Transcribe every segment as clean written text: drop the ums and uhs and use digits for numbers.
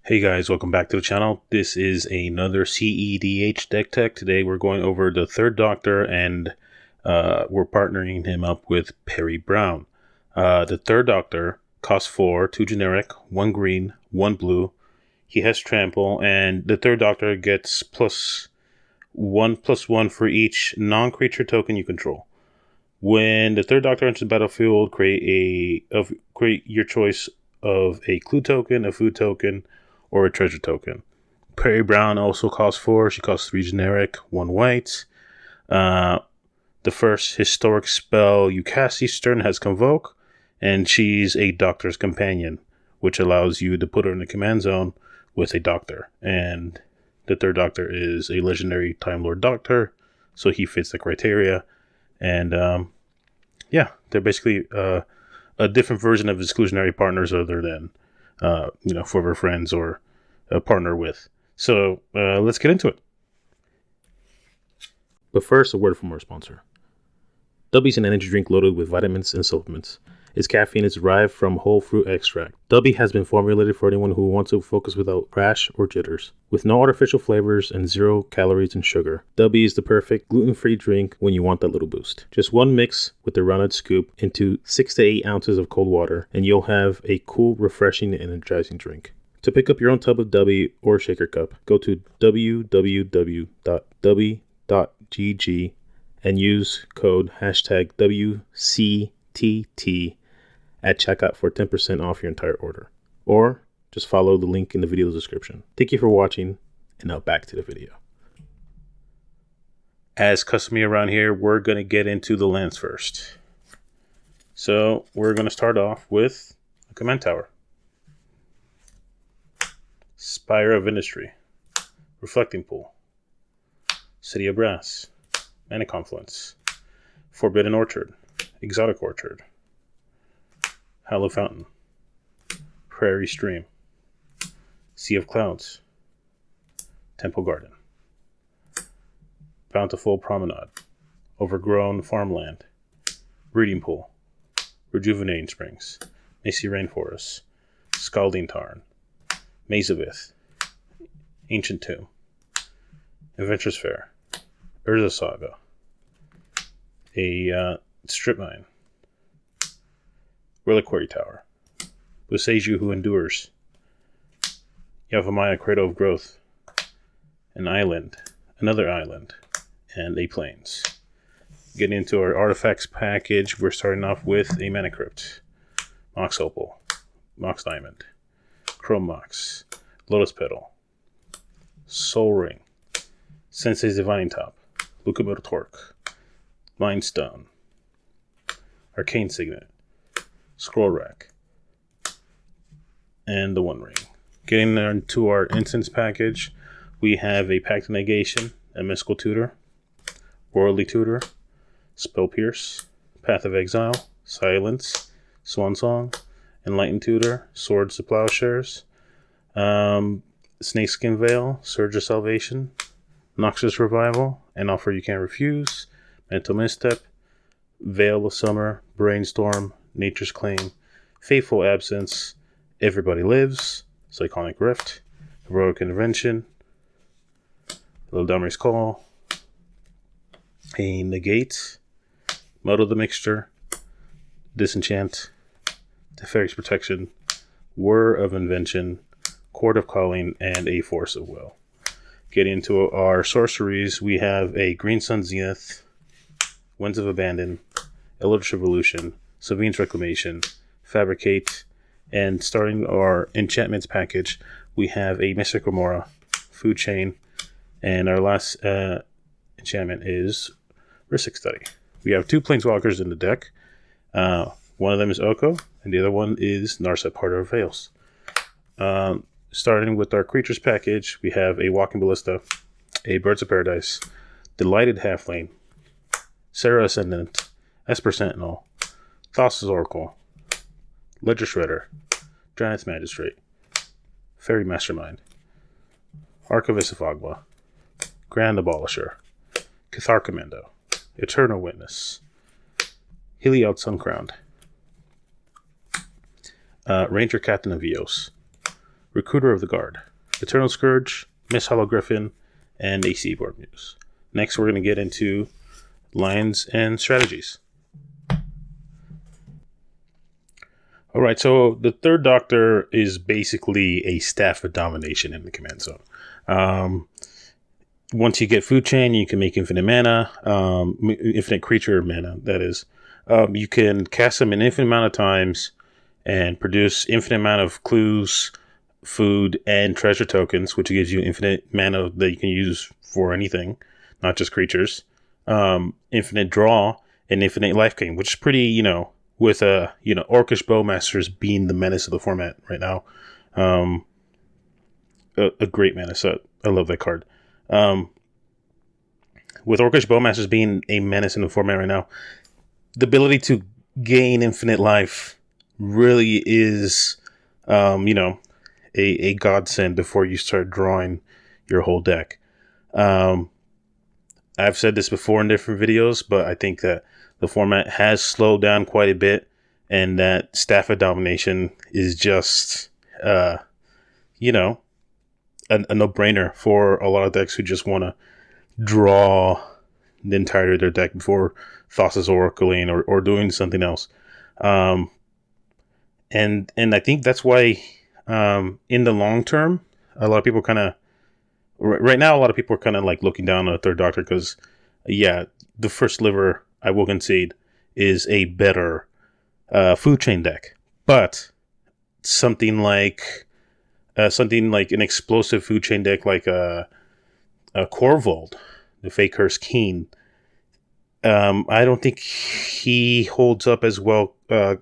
Hey guys, welcome back to the channel. This is another cEDH deck tech. Today we're going over the third Doctor and we're partnering him up with Peri Brown. The third Doctor costs 4, 2 generic, 1 green, 1 blue. He has trample, and the third Doctor gets +1/+1 for each non-creature token you control. When the third Doctor enters the battlefield, create your choice of a clue token, a food token, or a treasure token. Peri Brown also costs 4. She costs 3 generic, 1 white. The first historic spell you cast each turn has Convoke, and she's a Doctor's Companion, which allows you to put her in the command zone with a Doctor. And the third Doctor is a legendary Time Lord Doctor, so he fits the criteria. And they're basically a different version of exclusionary partners other than forever friends or a partner with. So let's get into it. But first, a word from our sponsor. Dubby is an energy drink loaded with vitamins and supplements. Its caffeine is derived from whole fruit extract. Dubby has been formulated for anyone who wants to focus without crash or jitters. With no artificial flavors and 0 calories and sugar, Dubby is the perfect gluten-free drink when you want that little boost. Just one mix with the rounded scoop into 6 to 8 ounces of cold water, and you'll have a cool, refreshing, and energizing drink. To pick up your own tub of Dubby or shaker cup, go to www.dubby.gg and use code #WCTT at checkout for 10% off your entire order. Or just follow the link in the video description. Thank you for watching, and now back to the video. As customary around here, we're going to get into the lands first. So we're going to start off with a command tower. Spire of Industry, Reflecting Pool, City of Brass, Mana Confluence, Forbidden Orchard, Exotic Orchard, Hollow Fountain, Prairie Stream, Sea of Clouds, Temple Garden, Bountiful Promenade, Overgrown Farmland, Breeding Pool, Rejuvenating Springs, Macy Rainforest, Scalding Tarn, Maze of Ith, Ancient Tomb, Adventures Fair, Urza Saga, a Strip Mine, Reliquary Tower, Boseiju Who Endures, Yavimaya Cradle of Growth, an island, another island, and a plains. Getting into our artifacts package, we're starting off with a Mana Crypt, Mox Opal, Mox Diamond, Chrome Mox, Lotus Petal, Soul Ring, Sensei's Divining Top, Lucamoto Torque, Mind Stone, Arcane Signet, Scroll Rack, and the One Ring. Getting into our instance package, we have a Pact of Negation, a Mystical Tutor, Worldly Tutor, Spell Pierce, Path of Exile, Silence, Swan Song, Enlightened Tutor, Swords to Plowshares, Snakeskin Veil, Surge of Salvation, Noxious Revival, An Offer You Can't Refuse, Mental Misstep, Veil of Summer, Brainstorm, Nature's Claim, Faithful Absence, Everybody Lives, Cyclonic Rift, Heroic Intervention, Lildamri's Call, a Negate, Muddle the Mixture, Disenchant, Teferi's Protection, Whir of Invention, Chord of Calling, and a Force of Will. Getting into our sorceries, we have a Green Sun Zenith, Winds of Abandon, Eldritch Revolution, Savine's Reclamation, Fabricate, and starting our enchantments package, we have a Mystic Remora, Food Chain, and our last enchantment is Rhystic Study. We have 2 Planeswalkers in the deck. One of them is Oko, and the other one is Narset Parter of Veils. Starting with our creatures package, we have a Walking Ballista, a Birds of Paradise, Delighted Halflane, Sarah Ascendant, Esper Sentinel, Thassa's Oracle, Ledger Shredder, Janeth's Magistrate, Fairy Mastermind, Archivist of Agua, Grand Abolisher, Cathar Commando, Eternal Witness, Heliod Suncrowned, Ranger Captain of Eos, Recruiter of the Guard, Eternal Scourge, Miss Hollow Griffin, and a Seaboard Muse. Next, we're going to get into lines and strategies. All right, so the third Doctor is basically a staff of domination in the command zone. Once you get Food Chain, you can make infinite mana, infinite creature mana, that is. You can cast them an infinite amount of times and produce infinite amount of clues, food, and treasure tokens, which gives you infinite mana that you can use for anything, not just creatures. Infinite draw and infinite life gain, which is pretty, with Orcish Bowmasters being the menace of the format right now. A great mana set. I love that card. With Orcish Bowmasters being a menace in the format right now, the ability to gain infinite life really is, a godsend before you start drawing your whole deck. I've said this before in different videos, but I think that the format has slowed down quite a bit, and that Staff of Domination is just, a no-brainer for a lot of decks who just want to draw the entirety of their deck before Thassa's Oracling or doing something else. And I think that's why, in the long term, a lot of people right now, a lot of people are kind of like looking down on a third Doctor because, the first sliver, I will concede, is a better Food Chain deck. But something like an explosive Food Chain deck like a Corvold, the Fake Curse Keen, I don't think he holds up as well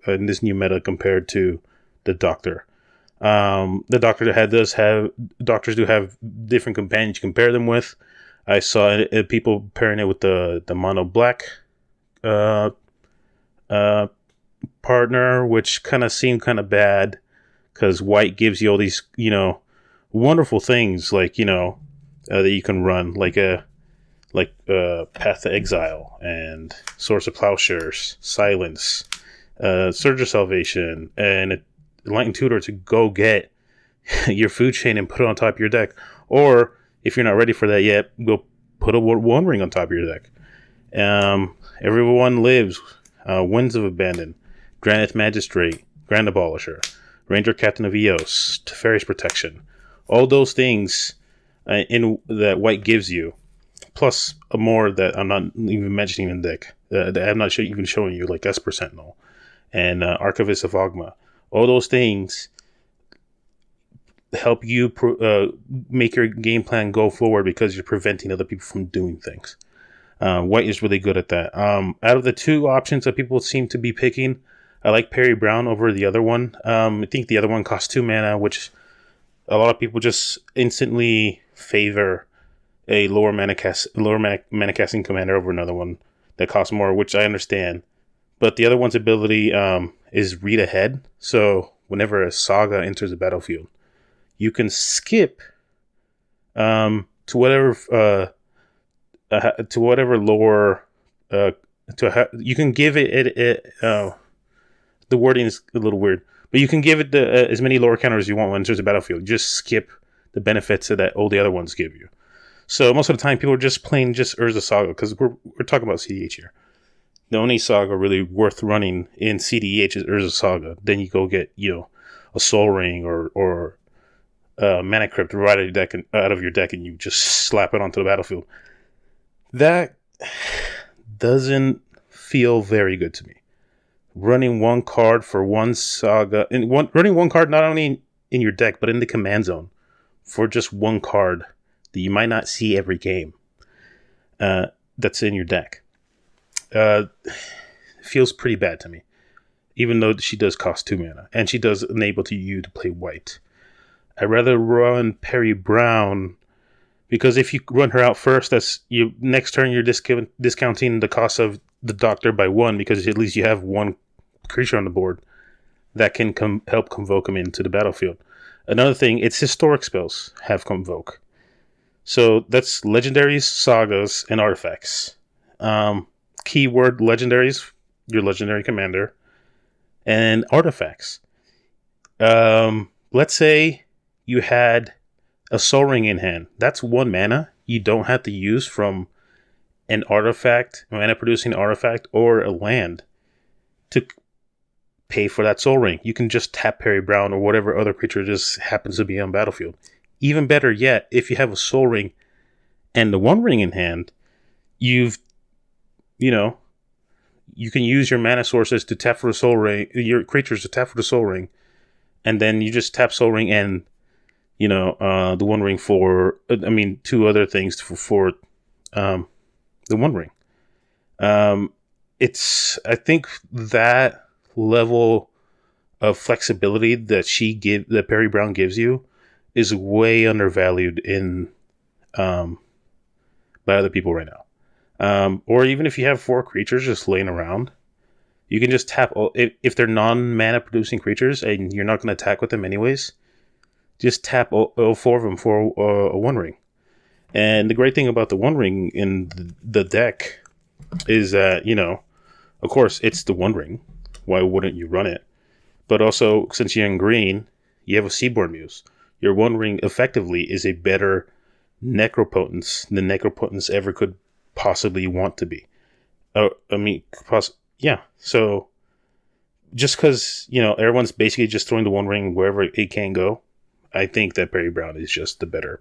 in this new meta compared to the Doctor. The Doctors do have different companions you compare them with. I saw people pairing it with the mono black partner, which kind of seemed kind of bad because white gives you all these wonderful things like that you can run like Path to Exile and Source of Plowshares, Silence, Surge of Salvation, and Enlightened Tutor to go get your Food Chain and put it on top of your deck. Or, if you're not ready for that yet, go put a One Ring on top of your deck. Everyone Lives, Winds of Abandon, Granite Magistrate, Grand Abolisher, Ranger Captain of Eos, Teferi's Protection. All those things in that white gives you, plus more that I'm not even mentioning in the deck, that I'm not even showing you, like Esper Sentinel and Archivist of Ogma. All those things help you make your game plan go forward because you're preventing other people from doing things. White is really good at that. Out of the two options that people seem to be picking, I like Peri Brown over the other one. I think the other one costs 2 mana, which a lot of people just instantly favor a lower mana casting commander over another one that costs more, which I understand. But the other one's ability is read ahead. So whenever a saga enters the battlefield, you can skip to whatever lore. You can give it. The wording is a little weird, but you can give it as many lore counters as you want when it enters the battlefield. You just skip the benefits that all the other ones give you. So most of the time, people are just playing just Urza Saga because we're talking about cEDH here. The only saga really worth running in cEDH is Urza Saga. Then you go get a Soul Ring or Mana Crypt right out of your deck, and you just slap it onto the battlefield. That doesn't feel very good to me. Running one card for one saga, running one card not only in your deck but in the command zone for just one card that you might not see every game. That's in your deck. Feels pretty bad to me, even though she does cost 2 mana and she does enable you to play white. I'd rather run Peri Brown because if you run her out first, that's you. Next turn, you're discounting the cost of the Doctor by 1 because at least you have one creature on the board that can help convoke him into the battlefield. Another thing, its historic spells have convoke. So that's legendaries, sagas, and artifacts. Keyword legendaries, your legendary commander, and artifacts. Let's say you had a Soul Ring in hand. That's 1 mana you don't have to use from an artifact, mana producing artifact, or a land to pay for that Soul Ring. You can just tap Peri Brown or whatever other creature just happens to be on battlefield. Even better yet, if you have a Soul Ring and the 1 ring in hand, you can use your mana sources to tap for the Soul Ring, your creatures to tap for the Soul Ring, and then you just tap Soul Ring and the 1 ring for 2 other things for the 1 ring. I think that level of flexibility that Peri Brown gives you is way undervalued by other people right now. Or even if you have 4 creatures just laying around, you can just tap if they're non-mana producing creatures and you're not going to attack with them anyways. Just tap all 4 of them for a 1 ring. And the great thing about the 1 ring in the deck is that, of course, it's the 1 ring. Why wouldn't you run it? But also, since you're in green, you have a Seaborn Muse. Your 1 ring effectively is a better Necropotence than Necropotence ever could possibly want to be. So, just because, everyone's basically just throwing the 1 ring wherever it can go, I think that Peri Brown is just the better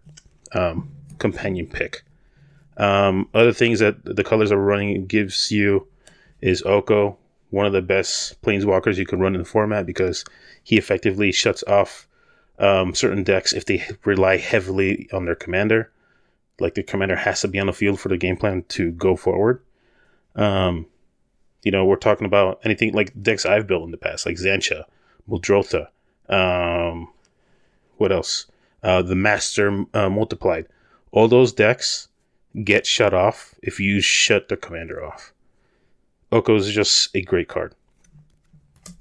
companion pick. Other things that the colors that we're running gives you is Oko, one of the best planeswalkers you can run in the format because he effectively shuts off certain decks if they rely heavily on their commander. Like the commander has to be on the field for the game plan to go forward. We're talking about anything like decks I've built in the past, like Xancha, Muldrotha, what else? The Master Multiplied. All those decks get shut off if you shut the commander off. Oko is just a great card.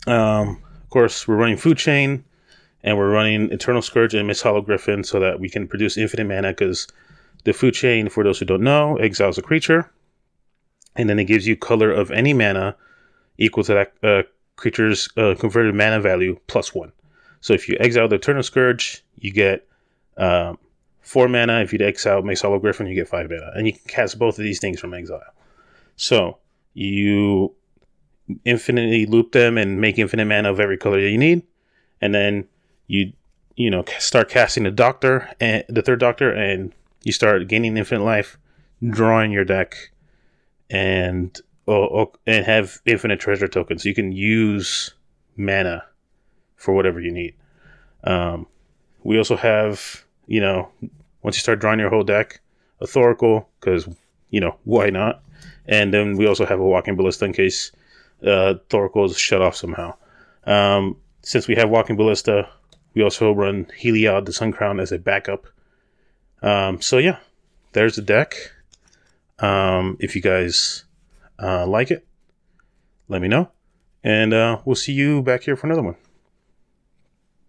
Of course, we're running Food Chain, and we're running Eternal Scourge and Miss Hollow Griffin so that we can produce infinite mana, because the Food Chain, for those who don't know, exiles a creature, and then it gives you color of any mana equal to that creature's converted mana value plus 1. So if you exile the Eternal Scourge, you get 4 mana. If you exile Miss Hollow Griffin, you get 5 mana. And you can cast both of these things from exile. So you infinitely loop them and make infinite mana of every color that you need, and then you start casting the Doctor and the 3rd Doctor, and you start gaining infinite life, drawing your deck, and have infinite treasure tokens. You can use mana for whatever you need. We also have, once you start drawing your whole deck, a Thoracle, because why not? And then we also have a Walking Ballista in case Thoracle is shut off somehow. Since we have Walking Ballista, we also run Heliod, the Sun Crown, as a backup. There's the deck. If you guys like it, let me know. And we'll see you back here for another one.